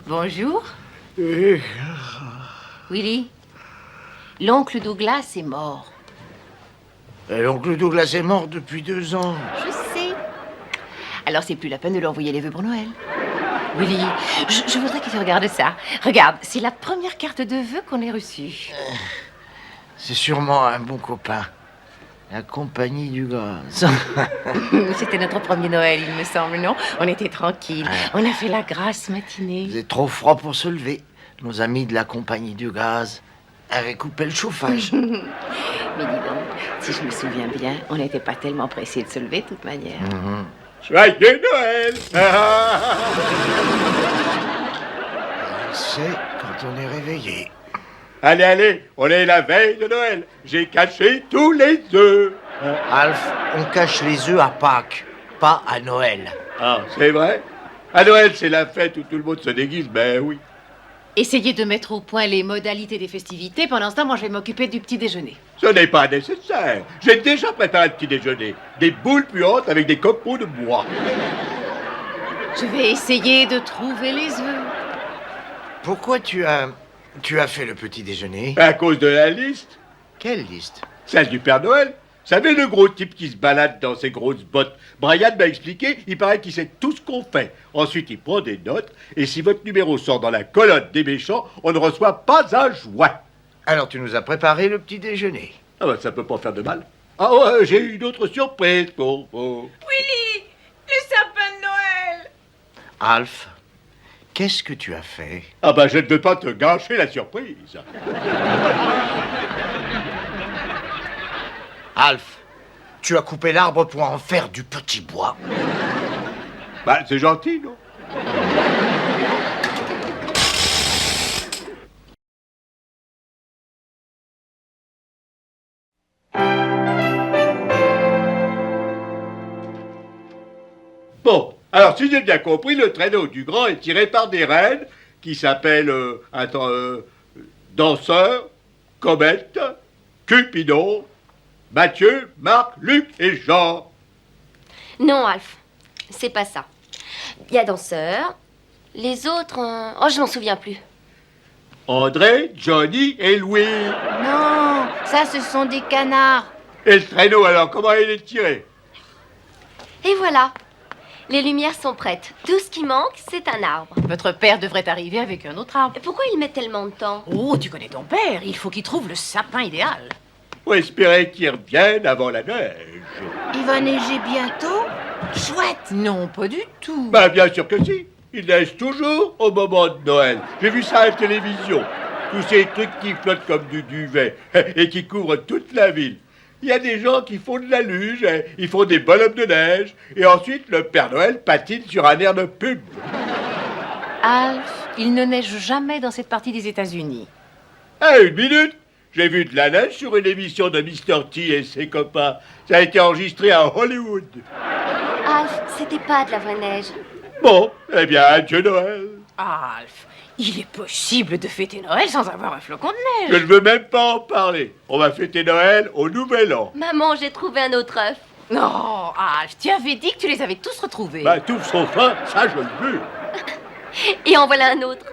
Bonjour. Willy, l'oncle Douglas est mort. L'oncle Douglas est mort depuis 2 ans. Je sais. Alors c'est plus la peine de lui envoyer les vœux pour Noël. Willy, je voudrais que tu regardes ça. Regarde, c'est la première carte de vœux qu'on ait reçue. C'est sûrement un bon copain. La compagnie du gaz. C'était notre premier Noël, il me semble, non? On était tranquilles. On a fait la grasse matinée. Il faisait trop froid pour se lever. Nos amis de la compagnie du gaz avaient coupé le chauffage. Mais dis donc, si je me souviens bien, on n'était pas tellement pressés de se lever de toute manière. Joyeux Noël! C'est quand on est réveillé. Allez, allez, on est la veille de Noël. J'ai caché tous les œufs. Alf, on cache les œufs à Pâques, pas à Noël. Ah, c'est vrai? À Noël, c'est la fête où tout le monde se déguise, ben oui. Essayez de mettre au point les modalités des festivités. Pendant ce temps, moi, je vais m'occuper du petit déjeuner. Ce n'est pas nécessaire. J'ai déjà préparé le petit déjeuner. Des boules puantes avec des copeaux de bois. Je vais essayer de trouver les œufs. Pourquoi tu as fait le petit déjeuner? À cause de la liste. Quelle liste? Celle du Père Noël. Vous savez, le gros type qui se balade dans ses grosses bottes. Brian m'a expliqué, il paraît qu'il sait tout ce qu'on fait. Ensuite, il prend des notes, et si votre numéro sort dans la colonne des méchants, on ne reçoit pas un joint. Alors tu nous as préparé le petit déjeuner. Ah bah, ça peut pas faire de mal. Ah ouais, j'ai une autre surprise pour vous. Willy, le sapin de Noël. Alf, qu'est-ce que tu as fait? Ah bah, je ne veux pas te gâcher la surprise. Alf, tu as coupé l'arbre pour en faire du petit bois. Bah, c'est gentil, non? Bon, alors si j'ai bien compris, le traîneau du grand est tiré par des reines qui s'appellent, Danseur, Comète, Cupidon, Mathieu, Marc, Luc et Jean. Non, Alf, c'est pas ça. Il y a Danseur. Les autres... Oh, je m'en souviens plus. André, Johnny et Louis. Non, ça, ce sont des canards. Et le traîneau, alors, comment il est tiré? Et voilà. Les lumières sont prêtes. Tout ce qui manque, c'est un arbre. Votre père devrait arriver avec un autre arbre. Et pourquoi il met tellement de temps? Oh, tu connais ton père. Il faut qu'il trouve le sapin idéal. Faut espérer qu'il revienne avant la neige. Il va neiger bientôt. Chouette. Non, pas du tout. Bah, bien sûr que si. Il neige toujours au moment de Noël. J'ai vu ça à la télévision. Tous ces trucs qui flottent comme du duvet et qui couvrent toute la ville. Il y a des gens qui font de la luge, ils font des bonhommes de neige, et ensuite le Père Noël patine sur un air de pub. Alf, il ne neige jamais dans cette partie des États-Unis. Ah, une minute! J'ai vu de la neige sur une émission de Mr. T et ses copains. Ça a été enregistré à Hollywood. Alf, c'était pas de la vraie neige. Bon, eh bien, adieu Noël. Alf, il est possible de fêter Noël sans avoir un flocon de Je neige. ne veux même pas en parler. On va fêter Noël au Nouvel An. Maman, j'ai trouvé un autre œuf. Non, Alf, tu avais dit que tu les avais tous retrouvés. Bah, tout sauf un, ça je le veux. Et en voilà un autre.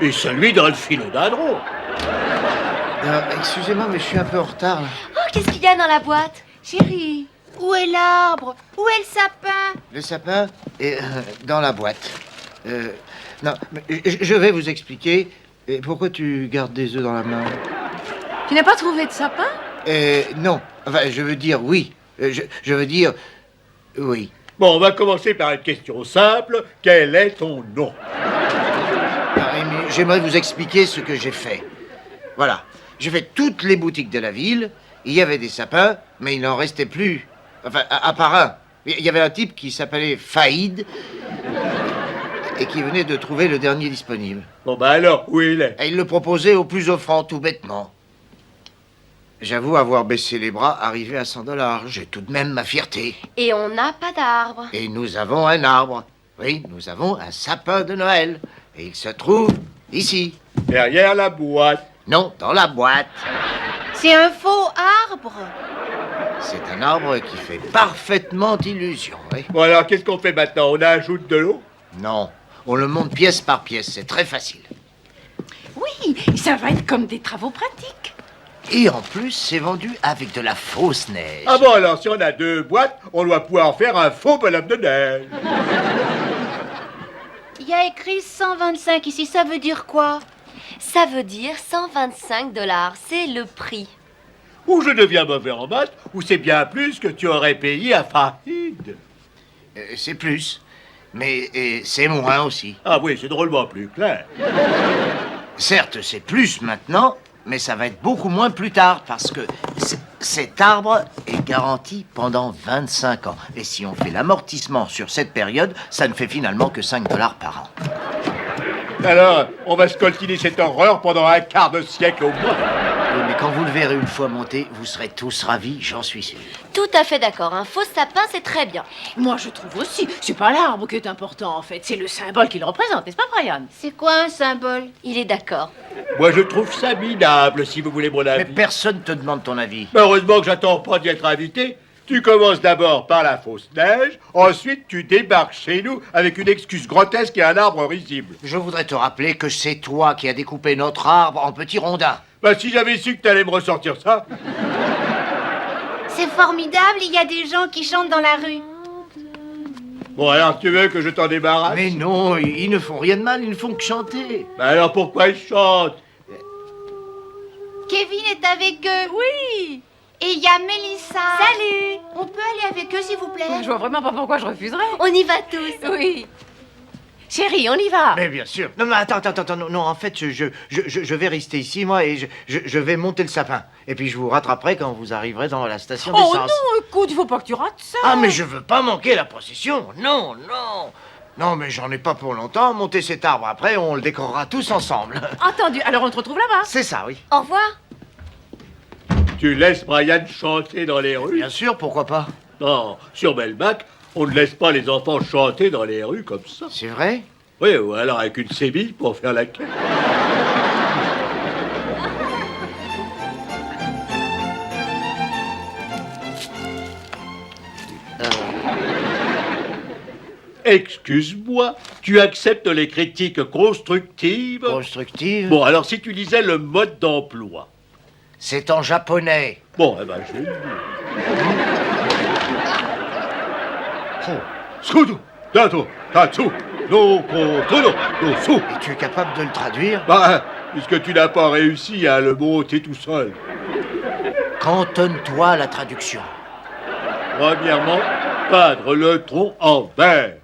Et celui dans le philodendron. Excusez-moi, mais je suis un peu en retard. Là. Oh, qu'est-ce qu'il y a dans la boîte? Chérie, où est l'arbre? Où est le sapin? Le sapin est dans la boîte. Non, mais je vais vous expliquer. Et pourquoi tu gardes des œufs dans la main? Tu n'as pas trouvé de sapin? Non. Enfin, je veux dire oui. Je veux dire oui. Bon, on va commencer par une question simple. Quel est ton nom? Rémi, j'aimerais vous expliquer ce que j'ai fait. Voilà. J'ai fait toutes les boutiques de la ville. Il y avait des sapins, mais il n'en restait plus. Enfin, à part un. Il y avait un type qui s'appelait Faïd et qui venait de trouver le dernier disponible. Bon, bah alors, où il est? Et il le proposait au plus offrant, tout bêtement. J'avoue avoir baissé les bras, arrivé à $100. J'ai tout de même ma fierté. Et on n'a pas d'arbre. Et nous avons un arbre. Oui, nous avons un sapin de Noël. Et il se trouve ici. Derrière la boîte. Non, dans la boîte. C'est un faux arbre. C'est un arbre qui fait parfaitement illusion, oui. Bon, alors, qu'est-ce qu'on fait maintenant? On ajoute de l'eau? Non, On le monte pièce par pièce, c'est très facile. Oui, ça va être comme des travaux pratiques. Et en plus, c'est vendu avec de la fausse neige. Ah bon, alors si on a 2 boîtes, on doit pouvoir faire un faux bonhomme de neige. Il y a écrit 125 ici, ça veut dire quoi? Ça veut dire 125 $. C'est le prix. Ou je deviens mauvais en maths, ou c'est bien plus que tu aurais payé à Fahid. C'est plus, mais c'est moins aussi. Ah oui, c'est drôlement plus clair. Certes, c'est plus maintenant, mais ça va être beaucoup moins plus tard, parce que cet arbre est garanti pendant 25 ans. Et si on fait l'amortissement sur cette période, ça ne fait finalement que 5 $ par an. Alors, on va se coltiner cette horreur pendant un quart de siècle au moins. Oui, mais quand vous le verrez une fois monté, vous serez tous ravis, j'en suis sûr. Tout à fait d'accord. Un faux sapin, c'est très bien. Moi, je trouve aussi. C'est pas l'arbre qui est important, en fait. C'est le symbole qu'il représente, n'est-ce pas, Brian? C'est quoi un symbole? Il est d'accord. Moi, je trouve ça minable, si vous voulez mon Mais avis. personne te demande ton avis. Heureusement que j'attends pas d'y être invité. Tu commences d'abord par la fausse neige, ensuite tu débarques chez nous avec une excuse grotesque et un arbre risible. Je voudrais te rappeler que c'est toi qui as découpé notre arbre en petits rondins. Bah si j'avais su que t'allais me ressortir ça. C'est formidable, il y a des gens qui chantent dans la rue. Bon alors tu veux que je t'en débarrasse? Mais non, ils ne font rien de mal, ils ne font que chanter. Bah alors pourquoi ils chantent? Kevin est avec eux. Oui. Et il y a Mélissa. Salut! On peut aller avec eux, s'il vous plaît? Je vois vraiment pas pourquoi je refuserais. On y va tous. Oui. Chérie, on y va. Mais bien sûr. Non, mais attends, non, en fait, je vais rester ici, moi, et je vais monter le sapin. Et puis je vous rattraperai quand vous arriverez dans la station Oh d'essence. non, écoute, il faut pas que tu rates ça. Ah, mais je veux pas manquer la procession. Non, non. Non, mais j'en ai pas pour longtemps. Monter cet arbre après, on le décorera tous ensemble. Entendu, alors on te retrouve là-bas. C'est ça, oui. Au revoir. Tu laisses Brian chanter dans les rues? Bien sûr, pourquoi pas. Non, sur Melmac, on ne laisse pas les enfants chanter dans les rues comme ça. C'est vrai? Oui, ou alors avec une sébille pour faire la queue. Excuse-moi, tu acceptes les critiques constructives? Constructive. Bon, alors si tu lisais le mode d'emploi. C'est en japonais. Bon, eh ben, je vais le dire. Oh, Skudu, Dato, Tatsu, no Koto, no Su. Et tu es capable de le traduire? Bah, puisque tu n'as pas réussi à le monter tout seul. Cantonne-toi à la traduction. Premièrement, peindre le tronc en vert.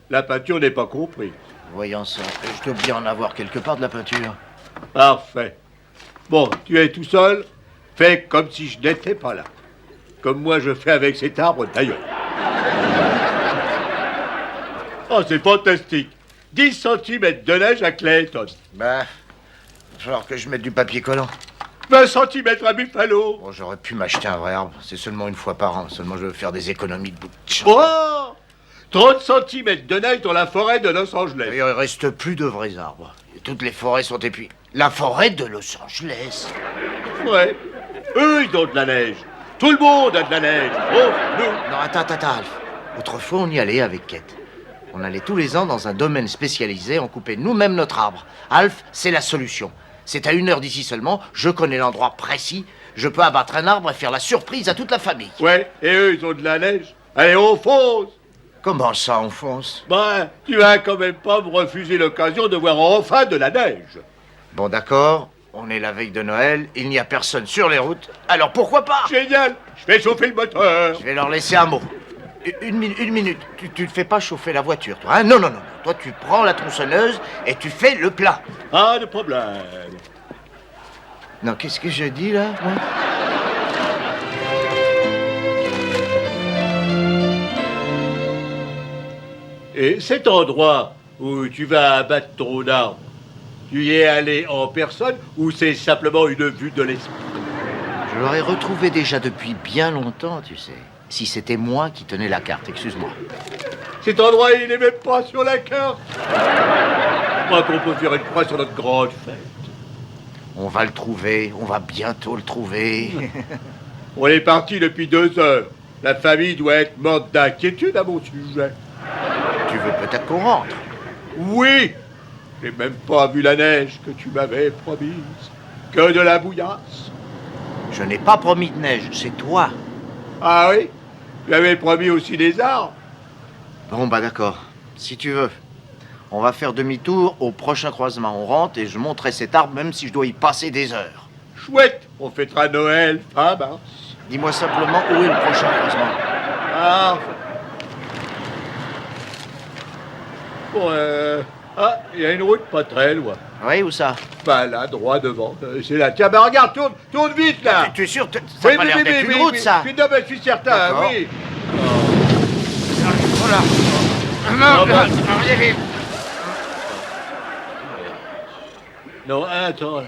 La peinture n'est pas comprise. Voyons ça. Je dois bien en avoir quelque part de la peinture. Parfait. Bon, tu es tout seul, fais comme si je n'étais pas là. Comme moi je fais avec cet arbre d'ailleurs. Oh, c'est fantastique. 10 cm de neige à Clayton. Bah, il va falloir que je mette du papier collant. 20 cm à Buffalo. Bon, j'aurais pu m'acheter un vrai arbre. C'est seulement une fois par an. Seulement, je veux faire des économies de bout de champ. Oh 30 cm de neige dans la forêt de Los Angeles. D'ailleurs, il reste plus de vrais arbres. Et toutes les forêts sont épuisées. La forêt de Los Angeles. Ouais. Eux, ils ont de la neige. Tout le monde a de la neige. Oh, nous. Non, attends, Alf. Autrefois, on y allait avec Kate. On allait tous les ans dans un domaine spécialisé, on coupait nous-mêmes notre arbre. Alf, c'est la solution. C'est à 1 heure d'ici seulement, je connais l'endroit précis, je peux abattre un arbre et faire la surprise à toute la famille. Ouais, et eux, ils ont de la neige. Allez, on fonce. Comment ça, on fonce? Ben, tu vas quand même pas me refuser l'occasion de voir enfin de la neige. Bon, d'accord, on est la veille de Noël, il n'y a personne sur les routes, alors pourquoi pas? Génial. Je vais chauffer le moteur. Je vais leur laisser un mot. Une minute, tu ne fais pas chauffer la voiture, toi, hein? Non. Toi, tu prends la tronçonneuse et tu fais le plein. Pas de problème. Non, qu'est-ce que je dis, là, moi? Et cet endroit où tu vas abattre ton arbre, tu y es allé en personne ou c'est simplement une vue de l'esprit? Je l'aurais retrouvé déjà depuis bien longtemps, tu sais. Si c'était moi qui tenais la carte, excuse-moi. Cet endroit, il n'est même pas sur la carte. Je crois qu'on peut faire une croix sur notre grande fête. On va le trouver, on va bientôt le trouver. On est parti depuis 2 heures. La famille doit être morte d'inquiétude à mon sujet. Tu veux peut-être qu'on rentre? Oui. J'ai même pas vu la neige que tu m'avais promise. Que de la bouillasse. Je n'ai pas promis de neige, c'est toi. Ah oui? Tu avais promis aussi des arbres. Bon, bah d'accord, si tu veux. On va faire demi-tour au prochain croisement. On rentre et je monterai cet arbre même si je dois y passer des heures. Chouette, on fêtera Noël fin mars. Dis-moi simplement où est le prochain croisement. Ah, bon, il y a une route pas très loin. Oui, où ça? Bah là, droit devant. C'est là. Tiens, bah regarde, tourne vite là. Tu es sûr? Ça a pas l'air d'être une route, ça. Non, mais je suis certain, D'accord. oui. Voilà. Non, attends.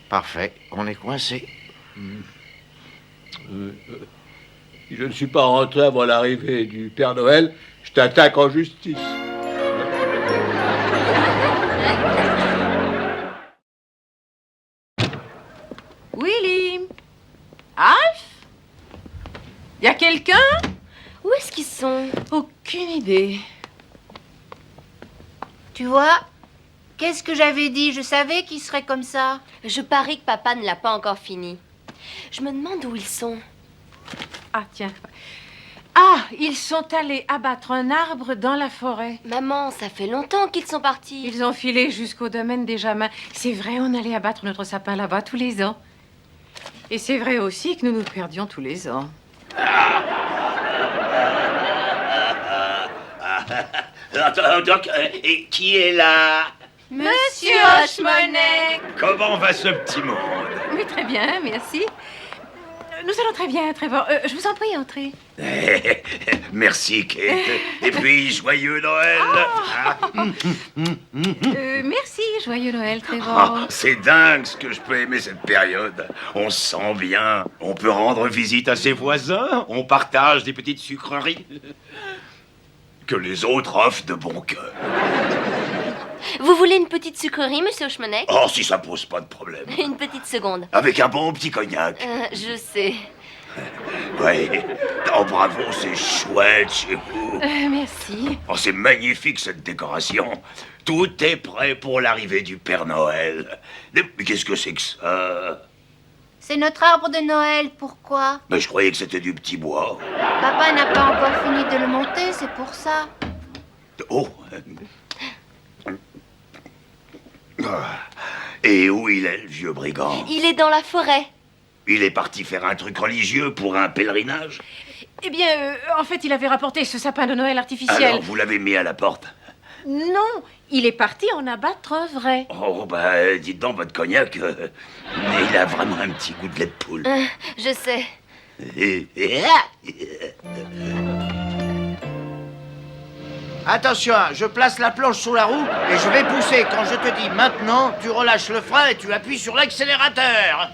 Parfait, on est coincé. Si je ne suis pas rentré avant l'arrivée du Père Noël, je t'attaque en justice. Willy? Alf? Y a quelqu'un? Où est-ce qu'ils sont? Aucune idée. Tu vois, qu'est-ce que j'avais dit? Je savais qu'il serait comme ça. Je parie que papa ne l'a pas encore fini. Je me demande où ils sont. Ah, tiens. Ah, ils sont allés abattre un arbre dans la forêt. Maman, ça fait longtemps qu'ils sont partis. Ils ont filé jusqu'au domaine des Jamins. C'est vrai, on allait abattre notre sapin là-bas tous les ans. Et c'est vrai aussi que nous nous perdions tous les ans. Donc, et qui est là? Monsieur Hochemonnet! Comment va ce petit monde? Oui, très bien, merci. Nous allons très bien, Trevor. Je vous en prie, entrez. Merci, Kate. Et puis, joyeux Noël. Merci, joyeux Noël, Ah, Trevor. c'est dingue ce que je peux aimer cette période. On se sent bien. On peut rendre visite à ses voisins. On partage des petites sucreries que les autres offrent de bon cœur. Vous voulez une petite sucrerie, monsieur Hochemonnet? Oh, si ça pose pas de problème. Une petite seconde. Avec un bon petit cognac. Je sais. Oui. Oh, bravo, c'est chouette chez vous. Merci. Oh, c'est magnifique cette décoration. Tout est prêt pour l'arrivée du Père Noël. Mais qu'est-ce que c'est que ça? C'est notre arbre de Noël, pourquoi? Mais je croyais que c'était du petit bois. Papa n'a pas encore fini de le monter, c'est pour ça. Oh. Ah. Et où il est, le vieux brigand? Il est dans la forêt. Il est parti faire un truc religieux pour un pèlerinage? Eh bien, en fait, il avait rapporté ce sapin de Noël artificiel. Alors, vous l'avez mis à la porte? Non, il est parti en abattre un vrai. Oh, bah, dites donc, votre cognac, il a vraiment un petit goût de lait de poule. Je sais. Attention, hein, je place la planche sous la roue et je vais pousser. Quand je te dis maintenant, tu relâches le frein et tu appuies sur l'accélérateur.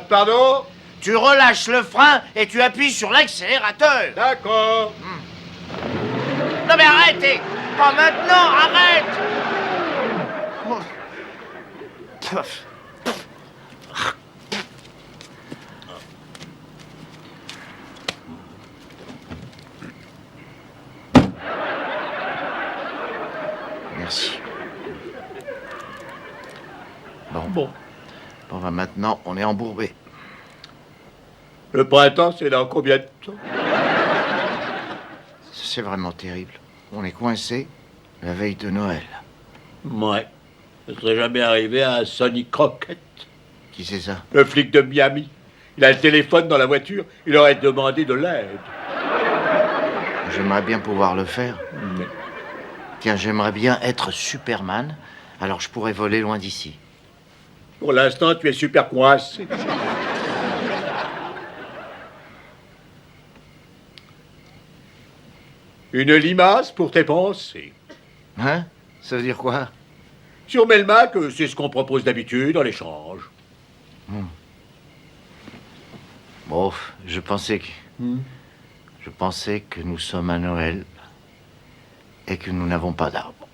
Pardon? Tu relâches le frein et tu appuies sur l'accélérateur. D'accord. Non mais arrêtez! Pas maintenant, arrête! Merci. Bon, bah maintenant, on est embourbé. Le printemps, c'est dans combien de temps? C'est vraiment terrible. On est coincé la veille de Noël. Ouais. Ça serait jamais arrivé à Sonny Crockett, Qui c'est ça? le flic de Miami. Il a le téléphone dans la voiture, il aurait demandé de l'aide. J'aimerais bien pouvoir le faire. Mais Tiens, j'aimerais bien être Superman, alors je pourrais voler loin d'ici. pour l'instant, tu es super coincé. Une limace pour tes pensées. Hein? Ça veut dire quoi? Sur Melmac, c'est ce qu'on propose d'habitude en échange. Bon, je pensais que nous sommes à Noël et que nous n'avons pas d'arbre.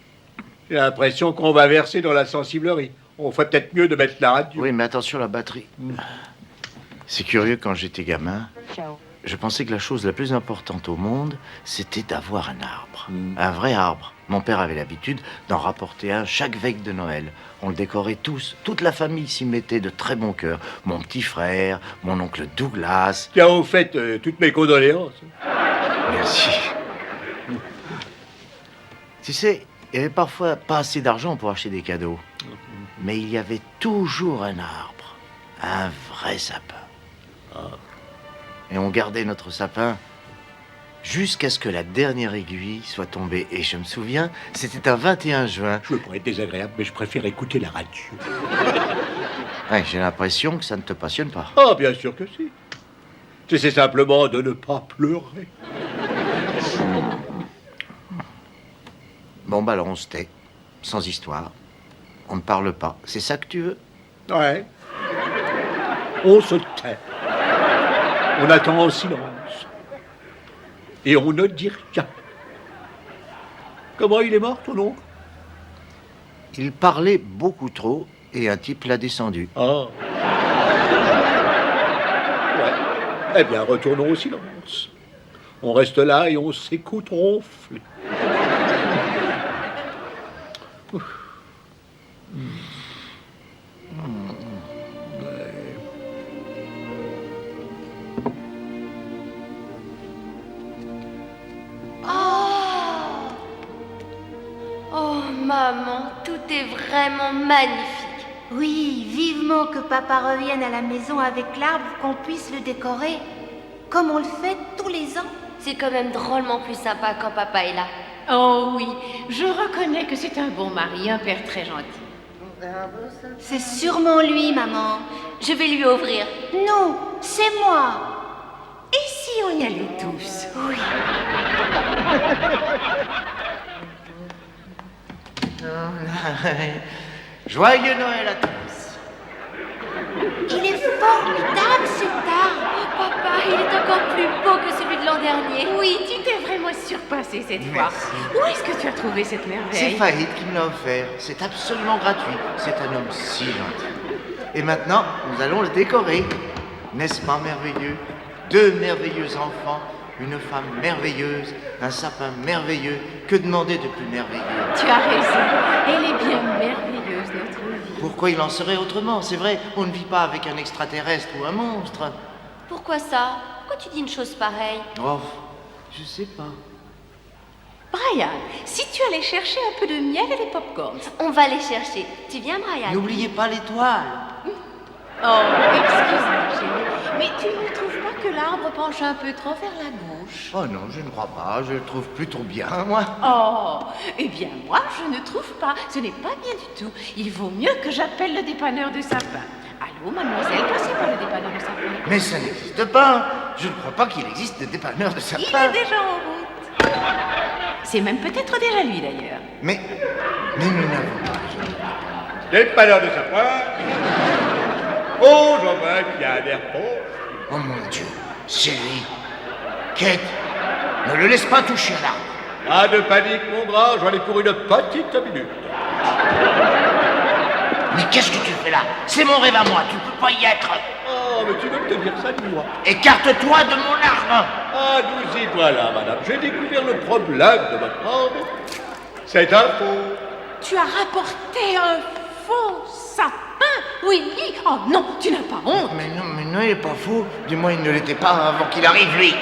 J'ai l'impression qu'on va verser dans la sensiblerie. On ferait peut-être mieux de mettre la radio. Oui, mais attention la batterie. C'est curieux, quand j'étais gamin, je pensais que la chose la plus importante au monde, c'était d'avoir un arbre. Un vrai arbre. Mon père avait l'habitude d'en rapporter un chaque veille de Noël. On le décorait tous. Toute la famille s'y mettait de très bon cœur. Mon petit frère, mon oncle Douglas. Tiens, au fait, toutes mes condoléances. Merci. Tu sais, il y avait parfois pas assez d'argent pour acheter des cadeaux. Mais il y avait toujours un arbre. Un vrai sapin. Et on gardait notre sapin jusqu'à ce que la dernière aiguille soit tombée. Et je me souviens, c'était un 21 juin. Je veux pas être désagréable, mais je préfère écouter la radio. Ouais, j'ai l'impression que ça ne te passionne pas. Ah, bien sûr que si. C'est simplement de ne pas pleurer. Bon, bah alors on se tait. Sans histoire. On ne parle pas. C'est ça que tu veux? Ouais. On se tait. On attend en silence. Et on ne dit rien. Comment il est mort, ton oncle? Il parlait beaucoup trop et un type l'a descendu. Ah. Ouais. Eh bien, retournons au silence. On reste là et on s'écoute ronfler. Oh, maman, tout est vraiment magnifique. Oui, vivement que papa revienne à la maison avec l'arbre, qu'on puisse le décorer, comme on le fait tous les ans. C'est quand même drôlement plus sympa quand papa est là. Oh oui, je reconnais que c'est un bon mari, un père très gentil. C'est sûrement lui, maman. Je vais lui ouvrir. Non, c'est moi. Et si on y allait tous? Oui. Joyeux Noël à tous. Il est formidable cet arbre. Oh, papa, il est encore plus beau que celui de l'an dernier. Oui, tu t'es vraiment surpassé cette fois. Où est-ce que tu as trouvé cette C'est merveille? Faïd qui me l'a offert. C'est absolument gratuit. C'est un homme si gentil. Et maintenant, nous allons le décorer. N'est-ce pas merveilleux? Deux merveilleux enfants, une femme merveilleuse, un sapin merveilleux. Que demander de plus merveilleux? Tu as raison. Elle est bien merveilleuse, notre vie. Pourquoi il en serait autrement? C'est vrai, on ne vit pas avec un extraterrestre ou un monstre. Pourquoi ça? Pourquoi tu dis une chose pareille? Oh, je sais pas. Brian, si tu allais chercher un peu de miel et des pop-corns. On va les chercher. Tu viens, Brian? N'oubliez pas l'étoile. Oh, excuse-moi, chérie, mais tu ne trouves pas que l'arbre penche un peu trop vers la gauche? Oh non, je ne crois pas. Je le trouve plutôt bien, moi. Oh, eh bien moi, je ne trouve pas. Ce n'est pas bien du tout. Il vaut mieux que j'appelle le dépanneur de sapin. Allô, mademoiselle, passez par le dépanneur de sapin. Mais ça n'existe pas. Je ne crois pas qu'il existe de dépanneur de sapin. Il est déjà en route. C'est même peut-être déjà lui, d'ailleurs. Mais nous n'avons pas. Dépanneur de sapin. Oh, Jean-Marc, il y a un air bon. Oh mon Dieu, c'est lui. Kate, ne le laisse pas toucher à l'arbre. Pas de panique, mon grand, j'en ai pour une petite minute. Mais qu'est-ce que tu fais là? C'est mon rêve à moi, tu peux pas y être. Oh, mais tu veux me tenir ça de moi? Écarte-toi de mon arbre. Ah, nous y voilà, madame. J'ai découvert le problème de votre arbre. C'est un faux. Tu as rapporté un faux sapin? Oui. Oh non, tu n'as pas honte. Mais non, il est pas faux. Du moins, il ne l'était pas avant qu'il arrive, lui.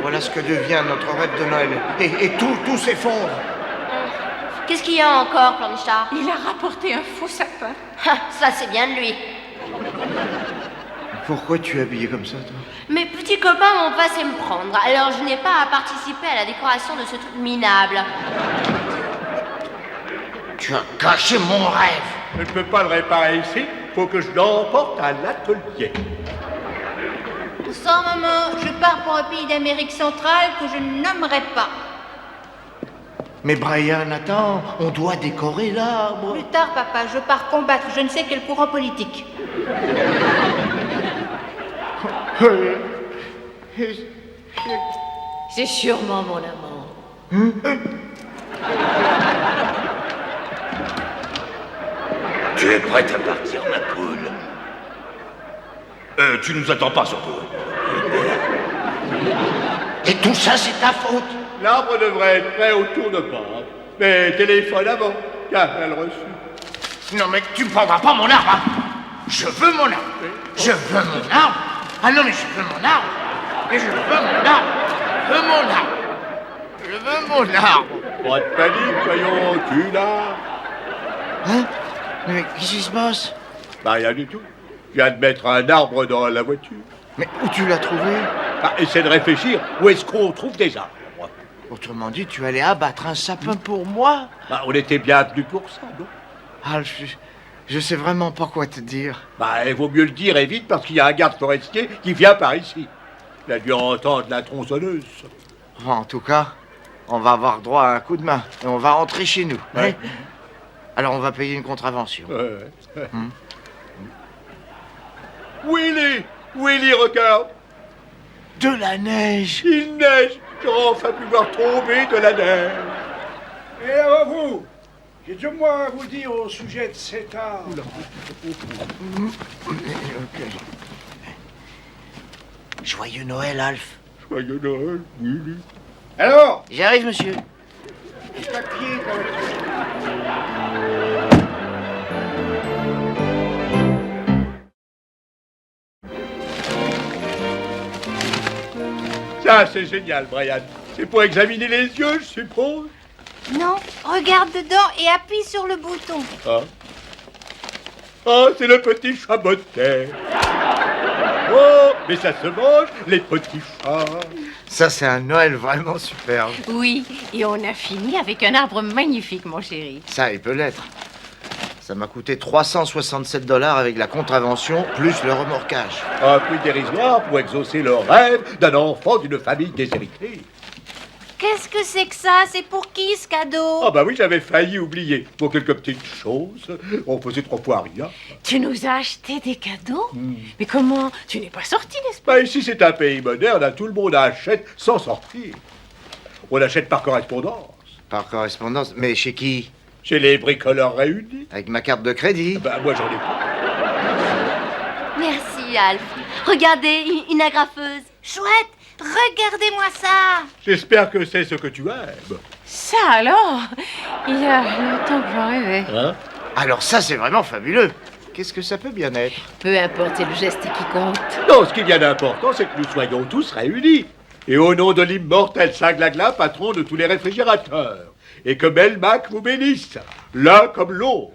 Voilà ce que devient notre rêve de Noël. Et tout s'effondre. Qu'est-ce qu'il y a encore, Planchard? Il a rapporté un faux sapin. Ça, c'est bien de lui. Pourquoi tu es habillé comme ça, toi? Mes petits copains m'ont passé me prendre, alors je n'ai pas à participer à la décoration de ce truc minable. Tu as gâché mon rêve. Je ne peux pas le réparer ici. Faut que je l'emporte à l'atelier. Sans maman, je pars pour un pays d'Amérique centrale que je ne nommerai pas. Mais Brian, attends, on doit décorer l'arbre. Plus tard, papa, je pars combattre je ne sais quel courant politique. C'est sûrement mon amant. Tu es prête à partir, ma poule? Tu nous attends pas, surtout. Et tout ça, c'est ta faute. L'arbre devrait être prêt autour de pas. Mais téléphone avant. Tiens, elle reçue. Non, mais tu me prendras pas mon arbre. Hein. Je veux mon arbre. Je veux mon arbre. Ah non, mais je veux mon arbre. Et je veux mon arbre. Je veux mon arbre. Je veux mon arbre. Pas de panique, voyons, tu l'as. Hein? Mais qu'est-ce qui se passe? Bah, rien du tout. Je viens de mettre un arbre dans la voiture. Mais où tu l'as trouvé? Bah, essaie de réfléchir. Où est-ce qu'on trouve des arbres? Autrement dit, tu allais abattre un sapin pour moi? Bah, on était bien venu pour ça, non? Ah, je sais vraiment pas quoi te dire. Bah, il vaut mieux le dire et vite parce qu'il y a un garde forestier qui vient par ici. Il a dû entendre la tronçonneuse. Bon, en tout cas, on va avoir droit à un coup de main et on va rentrer chez nous. Ouais. Hein? Alors on va payer une contravention. Willy! Willy, regarde! De la neige. Il neige! J'aurais enfin pu voir tomber de la neige! Et alors vous, j'ai deux mots à vous dire au sujet de cet arbre. Joyeux Noël, Alf. Joyeux Noël, Willy! Alors, J'arrive, monsieur. les papiers dans votre... Ça, c'est génial, Brian. C'est pour examiner les yeux, je suppose. Non, regarde dedans et appuie sur le bouton. Ah. Oh, c'est le petit chat bottet. Oh, mais ça se mange, les petits chats. Ça, c'est un Noël vraiment superbe. Oui, et on a fini avec un arbre magnifique, mon chéri. Ça, il peut l'être. Ça m'a coûté 367 $ avec la contravention, plus le remorquage. Un prix dérisoire pour exaucer le rêve d'un enfant d'une famille déshéritée. Qu'est-ce que c'est que ça? C'est pour qui ce cadeau? Ah bah oui, j'avais failli oublier. Pour quelques petites choses, on faisait 3 fois rien. Tu nous as acheté des cadeaux? Mais comment? Tu n'es pas sorti, n'est-ce pas? Bah ici, c'est un pays moderne, hein, tout le monde achète sans sortir. On achète par correspondance. Par correspondance. Mais chez qui? Chez les bricoleurs réunis. Avec ma carte de crédit. Bah moi, j'en ai pas. Merci, Alf. Regardez, une agrafeuse. Chouette, regardez-moi ça. J'espère que c'est ce que tu aimes. Ça alors? Il y a longtemps que j'en rêvais. Hein? Alors ça, c'est vraiment fabuleux. Qu'est-ce que ça peut bien être? Peu importe, c'est le geste qui compte. Non, ce qui vient d'important, c'est que nous soyons tous réunis. Et au nom de l'immortel Saglagla, patron de tous les réfrigérateurs. Et que Melmac vous bénisse, l'un comme l'autre.